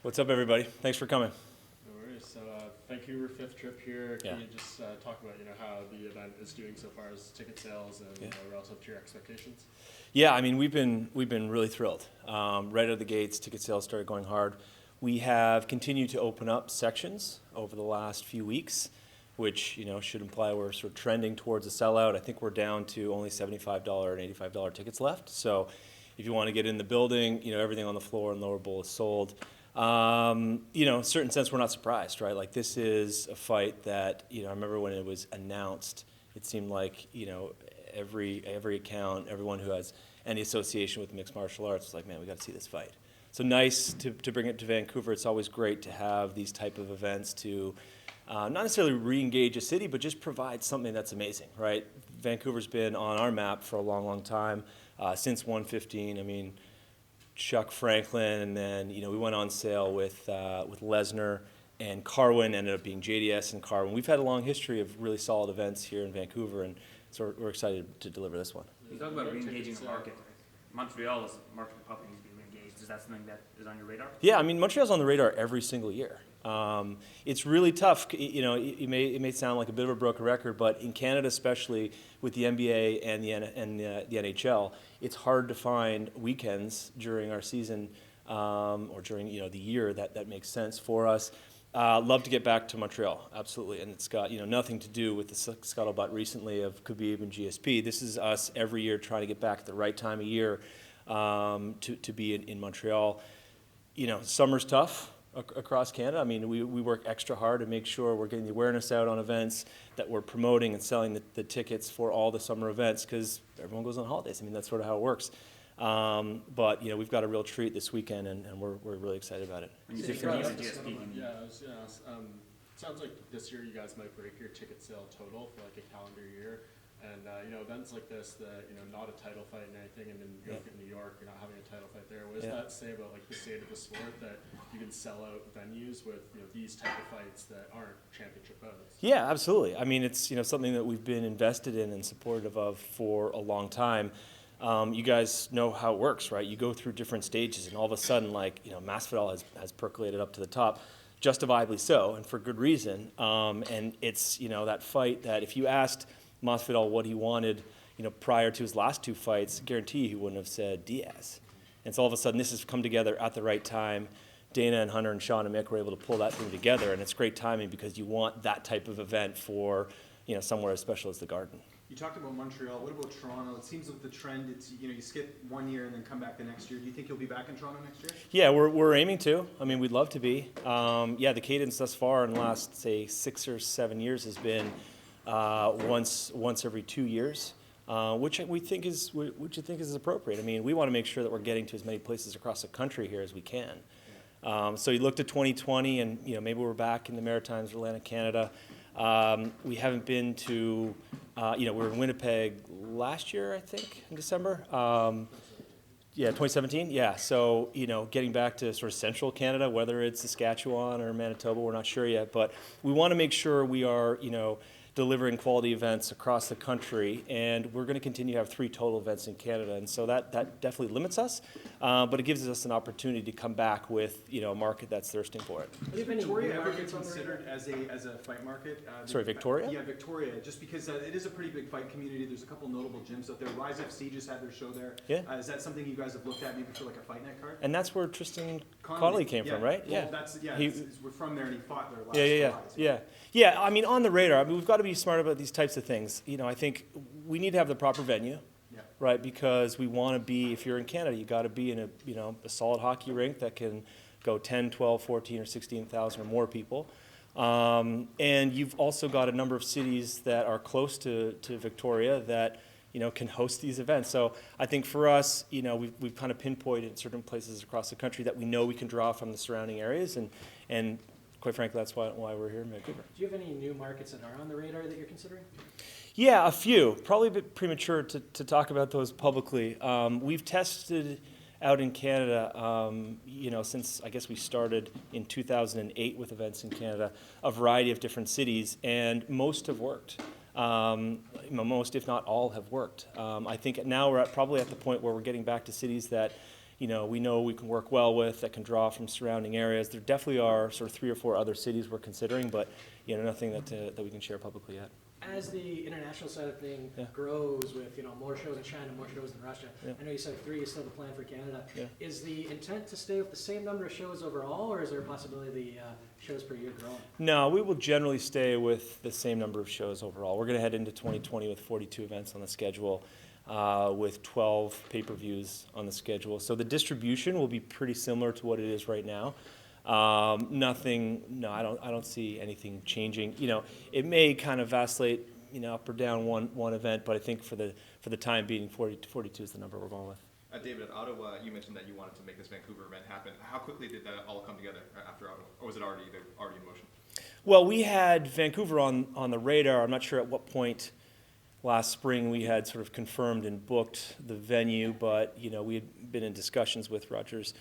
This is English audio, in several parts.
What's up, everybody? Thanks for coming. No worries. So Vancouver, fifth trip here. Can you just talk about how the event is doing so far as ticket sales and relative to your expectations? Yeah, I mean we've been really thrilled. Right out of the gates, ticket sales started going hard. We have continued to open up sections over the last few weeks, which should imply we're sort of trending towards a sellout. I think we're down to only $75 and $85 tickets left. So if you want to get in the building, everything on the floor and lower bowl is sold. In a certain sense, we're not surprised, right? Like, this is a fight that, I remember when it was announced, it seemed like, every account, everyone who has any association with mixed martial arts was like, man, we got to see this fight. So nice to bring it to Vancouver. It's always great to have these type of events to not necessarily re-engage a city, but just provide something that's amazing, right? Vancouver's been on our map for a long, long time, since 115. I mean, Chuck Franklin, and then we went on sale with Lesnar, and Carwin ended up being JDS and Carwin. We've had a long history of really solid events here in Vancouver, and so we're excited to deliver this one. You talk about re-engaging the market. Montreal is a market that probably needs to be re-engaged. Is that something that is on your radar? Yeah, I mean, Montreal's on the radar every single year. It's really tough. It may sound like a bit of a broken record, but in Canada, especially with the NBA and the NHL, it's hard to find weekends during our season or during the year that makes sense for us. Love to get back to Montreal, absolutely, and it's got nothing to do with the scuttlebutt recently of Khabib and GSP. This is us every year trying to get back at the right time of year to be in Montreal. Summer's tough across Canada. I mean, we work extra hard to make sure we're getting the awareness out on events, that we're promoting and selling the tickets for all the summer events, because everyone goes on holidays. I mean, that's sort of how it works. But we've got a real treat this weekend, and we're really excited about it. When you say Khabib and GSP, sounds like this year you guys might break your ticket sale total for like a calendar year. And events like this, that not a title fight and anything, and then you go to New York, you're not having a title fight there. What does that say about like the state of the sport, that you can sell out venues with these type of fights that aren't championship bouts? Yeah, absolutely. I mean, it's something that we've been invested in and supportive of for a long time. You guys know how it works, right? You go through different stages, and all of a sudden, like Masvidal has percolated up to the top, justifiably so, and for good reason. And it's that fight that if you asked Masvidal what he wanted, prior to his last two fights, I guarantee you he wouldn't have said Diaz. And so all of a sudden, this has come together at the right time. Dana and Hunter and Sean and Mick were able to pull that thing together, and it's great timing because you want that type of event for somewhere as special as the Garden. You talked about Montreal. What about Toronto? It seems like the trend, it's you skip 1 year and then come back the next year. Do you think you'll be back in Toronto next year? Yeah, we're aiming to. I mean, we'd love to be. The cadence thus far in the last, say, 6 or 7 years has been once every 2 years, which you think is appropriate. I mean, we want to make sure that we're getting to as many places across the country here as we can. So you looked at 2020, and maybe we're back in the Maritimes, Atlantic Canada. We haven't been to, we were in Winnipeg last year, I think, in December. 2017. Yeah, so getting back to sort of central Canada, whether it's Saskatchewan or Manitoba, we're not sure yet, but we want to make sure we are, delivering quality events across the country, and we're going to continue to have 3 total events in Canada, and so that definitely limits us, but it gives us an opportunity to come back with a market that's thirsting for it. Is Victoria ever get considered as a fight market? Sorry, Victoria? Yeah, Victoria, just because it is a pretty big fight community. There's a couple notable gyms out there. Rise FC just had their show there. Yeah. Is that something you guys have looked at maybe for like a fight night card? And that's where Tristan Connolly came from, right? Well, we're from there, and he fought there last July. Yeah, I mean, on the radar, I mean, we've got to be smart about these types of things. I think we need to have the proper venue, right? Because we want to be, if you're in Canada, you got to be in a solid hockey rink that can go 10, 12, 14, or 16,000 or more people. And you've also got a number of cities that are close to Victoria that can host these events. So I think for us, we've kind of pinpointed certain places across the country that we know we can draw from the surrounding areas, and quite frankly, that's why we're here in Vancouver. Do you have any new markets that are on the radar that you're considering? Yeah, a few. Probably a bit premature to talk about those publicly. We've tested out in Canada, since I guess we started in 2008 with events in Canada, a variety of different cities, and most have worked. Most, if not all, have worked. I think now we're probably at the point where we're getting back to cities that we know we can work well with, that can draw from surrounding areas. There definitely are sort of 3 or 4 other cities we're considering, but nothing that we can share publicly yet. As the international side of thing Yeah. grows with, more shows in China, more shows in Russia, Yeah. I know you said 3 is still the plan for Canada. Yeah. Is the intent to stay with the same number of shows overall, or is there a possibility the shows per year growing? No, we will generally stay with the same number of shows overall. We're going to head into 2020 with 42 events on the schedule, with 12 pay-per-views on the schedule. So the distribution will be pretty similar to what it is right now. I don't see anything changing. It may kind of vacillate, up or down one event, but I think for the time being, 40 to 42 is the number we're going with. David, at Ottawa, you mentioned that you wanted to make this Vancouver event happen. How quickly did that all come together after Ottawa, or was it already in motion? Well, we had Vancouver on the radar. I'm not sure at what point last spring we had sort of confirmed and booked the venue, but we had been in discussions with Rogers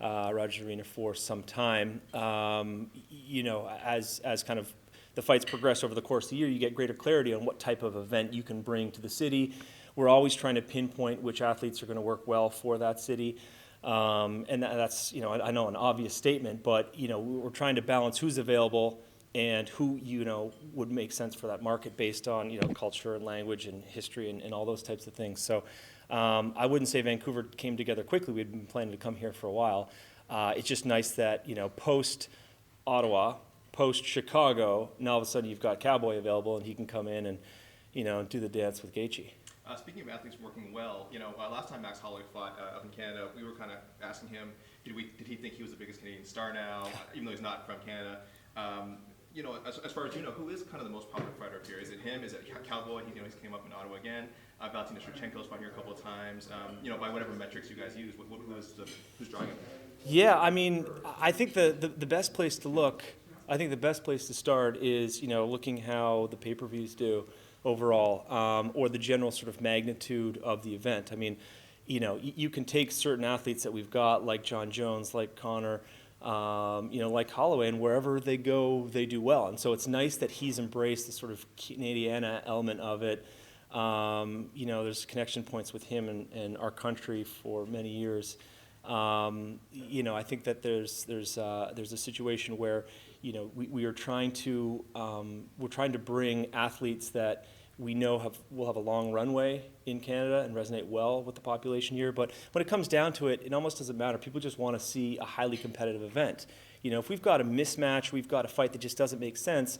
Arena for some time. As kind of the fights progress over the course of the year, you get greater clarity on what type of event you can bring to the city. We're always trying to pinpoint which athletes are going to work well for that city. And that's, I know an obvious statement, but, we're trying to balance who's available and who, would make sense for that market based on, culture and language and history and all those types of things. So I wouldn't say Vancouver came together quickly. We'd been planning to come here for a while. It's just nice that, post-Ottawa, post-Chicago, now all of a sudden you've got Cowboy available and he can come in and, do the dance with Gaethje. Speaking of athletes working well, last time Max Holloway fought up in Canada, we were kind of asking him, did he think he was the biggest Canadian star now, even though he's not from Canada? As far as who is kind of the most popular fighter up here? Is it him? Is it Cowboy? He's came up in Ottawa again. Valentina Shevchenko's fought here a couple of times. By whatever metrics you guys use, who's drawing him? Yeah, I think the best place to look, I think the best place to start is, looking how the pay-per-views do overall, or the general sort of magnitude of the event. You can take certain athletes that we've got, like John Jones, like Connor, like Holloway, and wherever they go, they do well. And so it's nice that he's embraced the sort of Canadiana element of it. There's connection points with him and our country for many years. I think that there's a situation where we're trying to bring athletes that we know will have a long runway in Canada and resonate well with the population here. But when it comes down to it, it almost doesn't matter. People just want to see a highly competitive event. If we've got a mismatch, we've got a fight that just doesn't make sense,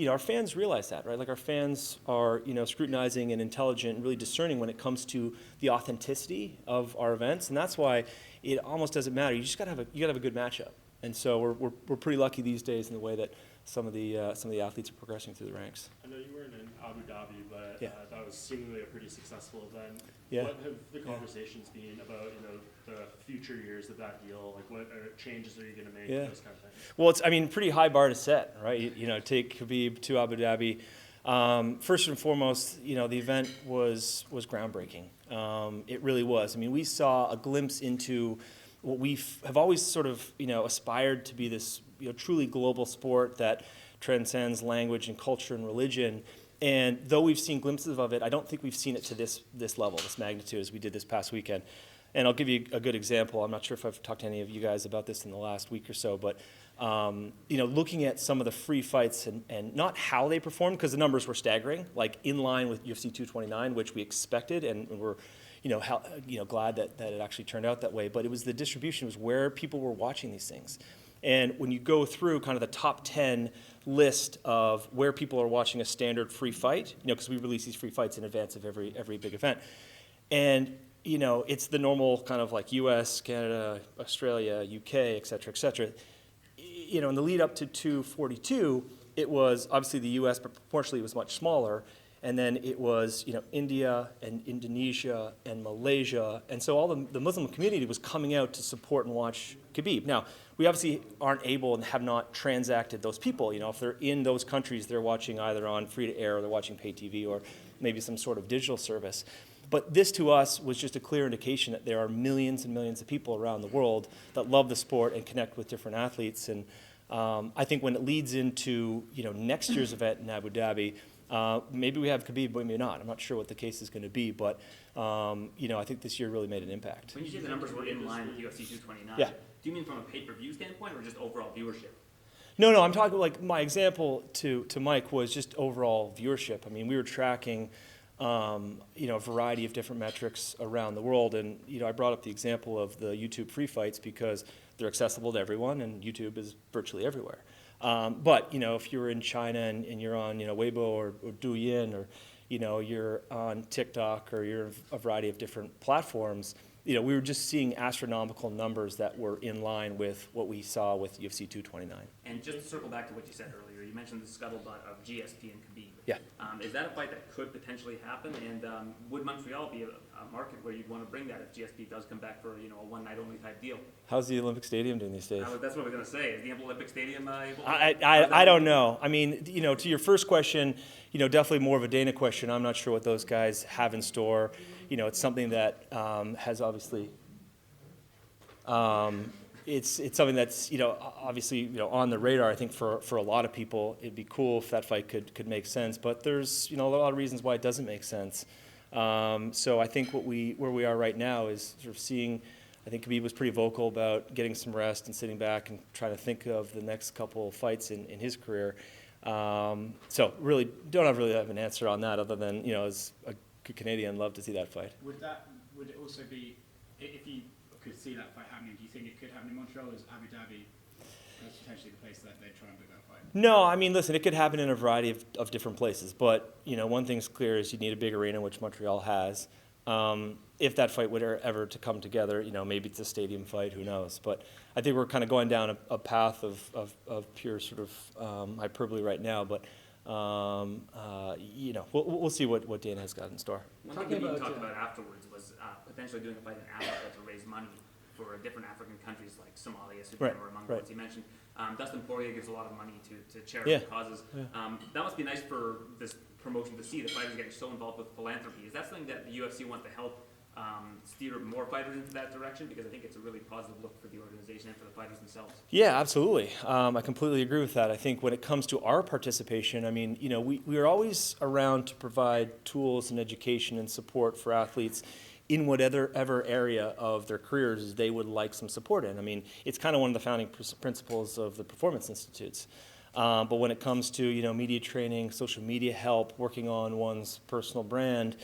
our fans realize that, right? Like, our fans are, scrutinizing and intelligent and really discerning when it comes to the authenticity of our events, and that's why it almost doesn't matter. You just gotta have a good matchup, and so we're pretty lucky these days in the way that some of the athletes are progressing through the ranks. I know you weren't in Abu Dhabi, but Yeah. That was seemingly a pretty successful event. Yeah. What have the conversations been about, the future years of that deal? Like, what changes are you going to make? Yeah. Those kind of things. Well, it's pretty high bar to set, right? Take Khabib to Abu Dhabi. First and foremost, the event was groundbreaking. It really was. We saw a glimpse into what we have always sort of aspired to be, this truly global sport that transcends language and culture and religion. And though we've seen glimpses of it, I don't think we've seen it to this level, this magnitude, as we did this past weekend. And I'll give you a good example. I'm not sure if I've talked to any of you guys about this in the last week or so, but looking at some of the free fights and not how they performed, because the numbers were staggering, like in line with UFC 229, which we expected, and we're glad that it actually turned out that way. But it was the distribution, it was where people were watching these things. And when you go through kind of the top 10 list of where people are watching a standard free fight, because we release these free fights in advance of every big event, and it's the normal kind of like U.S., Canada, Australia, U.K., et cetera, in the lead up to 242, it was obviously the U.S., but proportionally it was much smaller. And then it was, India and Indonesia and Malaysia. And so all the Muslim community was coming out to support and watch Khabib. Now, we obviously aren't able and have not transacted those people. If they're in those countries, they're watching either on free-to-air or they're watching pay TV or maybe some sort of digital service. But this, to us, was just a clear indication that there are millions and millions of people around the world that love the sport and connect with different athletes. And I think when it leads into, next year's event in Abu Dhabi, Maybe we have Khabib, but maybe not. I'm not sure what the case is going to be, but I think this year really made an impact. When you say the numbers were in line with UFC 229, Yeah. do you mean from a pay-per-view standpoint or just overall viewership? No, I'm talking like my example to Mike was just overall viewership. I mean, we were tracking, a variety of different metrics around the world, and I brought up the example of the YouTube free fights because they're accessible to everyone, and YouTube is virtually everywhere. But if you're in China and you're on Weibo or Douyin or you're on TikTok or you're a variety of different platforms, we were just seeing astronomical numbers that were in line with what we saw with UFC 229. And just to circle back to what you said earlier, you mentioned the scuttlebutt of GSP and Khabib. Yeah. Is that a fight that could potentially happen? And would Montreal be a market where you'd want to bring that if GSP does come back for a one-night-only type deal? How's the Olympic Stadium doing these days? That's what I was going to say. Is the Olympic Stadium able to? I don't know. I mean, to your first question, definitely more of a Dana question. I'm not sure what those guys have in store. It's something that has obviously, it's something that's obviously on the radar. I think for a lot of people, it'd be cool if that fight could make sense. But there's a lot of reasons why it doesn't make sense. So I think where we are right now is sort of seeing. I think Khabib was pretty vocal about getting some rest and sitting back and trying to think of the next couple of fights in his career. So really don't really have an answer on that other than, as a good Canadian, love to see that fight. Would it also be, if you could see that fight happening, do you think it could happen in Montreal? Is Abu Dhabi potentially the place that they'd try and book that fight? No, I mean, listen, it could happen in a variety of different places. But, one thing's clear is you need a big arena, which Montreal has. If that fight would ever to come together, maybe it's a stadium fight, who knows. But I think we're kind of going down a path of pure sort of hyperbole right now. But, we'll see what Dana has got in store. One thing that we talked about afterwards was potentially doing a fight in Africa to raise money for different African countries like Somalia, Sudan, or among ones you mentioned. Dustin Poirier gives a lot of money to charity causes. Yeah. That must be nice for this promotion to see the fighters getting so involved with philanthropy. Is that something that the UFC wants to help steer more fighters into that direction? Because I think it's a really positive look for the organization and for the fighters themselves. Yeah, absolutely. I completely agree with that. I think when it comes to our participation, I mean, we are always around to provide tools and education and support for athletes in whatever area of their careers they would like some support in. I mean, it's kind of one of the founding principles of the Performance Institutes. But when it comes to, media training, social media help, working on one's personal brand,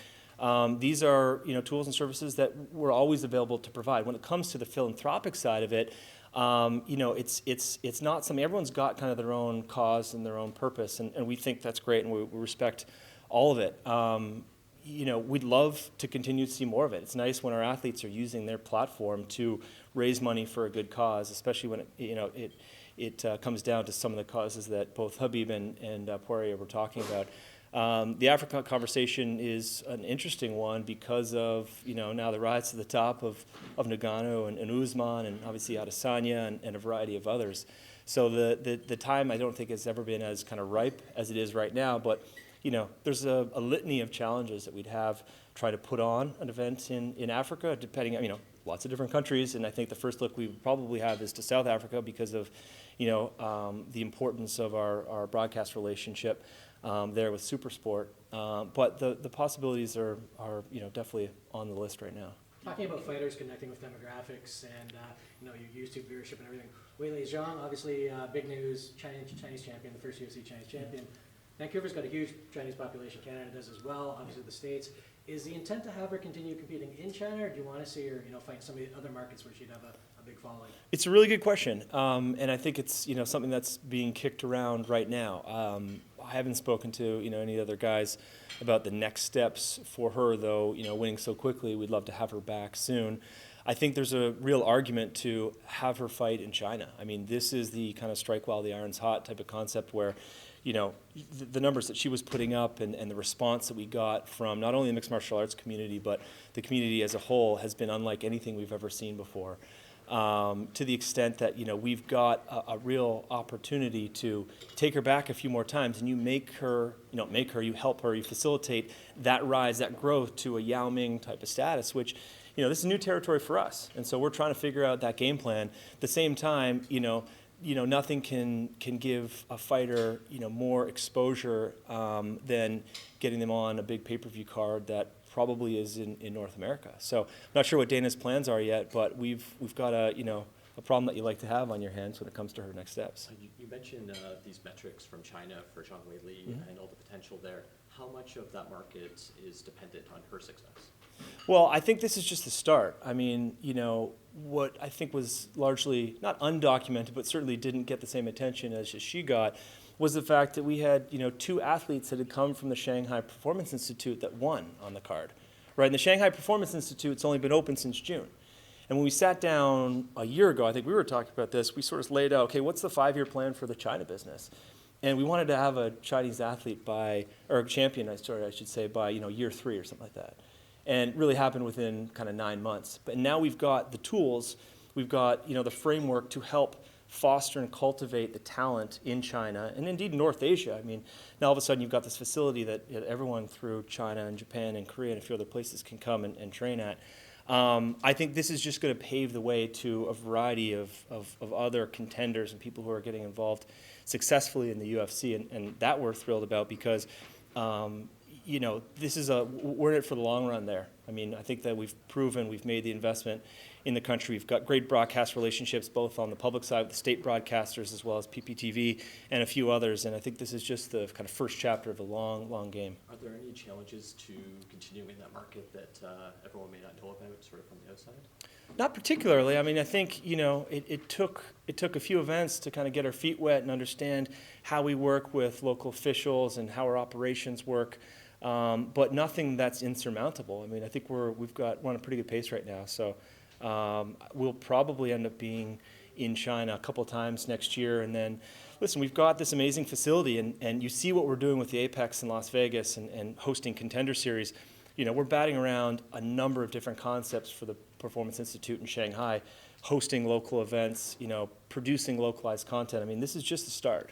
these are, tools and services that we're always available to provide. When it comes to the philanthropic side of it, it's not something, everyone's got kind of their own cause and their own purpose, and we think that's great, and we respect all of it. We'd love to continue to see more of it. It's nice when our athletes are using their platform to raise money for a good cause, especially when it comes down to some of the causes that both Khabib and Poirier were talking about. The Africa conversation is an interesting one because of now the rise to the top of Nagano and Usman and obviously Adesanya and a variety of others. So the time I don't think has ever been as kind of ripe as it is right now, but there's a litany of challenges that we'd have try to put on an event in Africa, depending on, lots of different countries. And I think the first look we would probably have is to South Africa because of, the importance of our broadcast relationship there with Supersport. But the possibilities are definitely on the list right now. Talking about fighters connecting with demographics and your YouTube viewership and everything. Weili Zhang, obviously big news, Chinese champion, the first UFC Chinese champion. Vancouver's got a huge Chinese population. Canada does as well. Obviously, the States. Is the intent to have her continue competing in China, or do you want to see her, fight some of the other markets where she'd have a big following? It's a really good question, and I think it's something that's being kicked around right now. I haven't spoken to any other guys about the next steps for her, though. Winning so quickly, we'd love to have her back soon. I think there's a real argument to have her fight in China. I mean, this is the kind of strike while the iron's hot type of concept where the numbers that she was putting up and the response that we got from not only the mixed martial arts community, but the community as a whole has been unlike anything we've ever seen before. To the extent that, we've got a real opportunity to take her back a few more times, and you you help her, you facilitate that rise, that growth to a Yao Ming type of status, which, this is new territory for us. And so we're trying to figure out that game plan. At the same time, nothing can give a fighter, more exposure than getting them on a big pay-per-view card that probably is in North America. So I'm not sure what Dana's plans are yet, but we've got a problem that you like to have on your hands when it comes to her next steps. You mentioned these metrics from China for Zhang Weili and all the potential there. How much of that market is dependent on her success? Well, I think this is just the start. I mean, what I think was largely not undocumented, but certainly didn't get the same attention as she got, was the fact that we had, 2 athletes that had come from the Shanghai Performance Institute that won on the card, right? And the Shanghai Performance Institute's only been open since June. And when we sat down a year ago, I think we were talking about this, we sort of laid out, okay, what's the 5-year plan for the China business? And we wanted to have a Chinese athlete or a champion, I should say, by, year 3 or something like that. And it really happened within kind of 9 months. But now we've got the tools, we've got, the framework to help foster and cultivate the talent in China and indeed North Asia. I mean, now all of a sudden you've got this facility that everyone through China and Japan and Korea and a few other places can come and train at. I think this is just going to pave the way to a variety of other contenders and people who are getting involved successfully in the UFC, and that we're thrilled about because, this is we're in it for the long run there. I mean, I think that we've proven, we've made the investment in the country. We've got great broadcast relationships, both on the public side with the state broadcasters as well as PPTV and a few others, and I think this is just the kind of first chapter of a long, long game. Are there any challenges to continuing in that market that everyone may not know about, sort of from the outside? Not particularly. I mean, I think, it took a few events to kind of get our feet wet and understand how we work with local officials and how our operations work, but nothing that's insurmountable. I mean, I think we're on a pretty good pace right now. So we'll probably end up being in China a couple times next year. And then, listen, we've got this amazing facility, and you see what we're doing with the Apex in Las Vegas and hosting Contender Series. We're batting around a number of different concepts for the Performance Institute in Shanghai, hosting local events, producing localized content. I mean, this is just the start.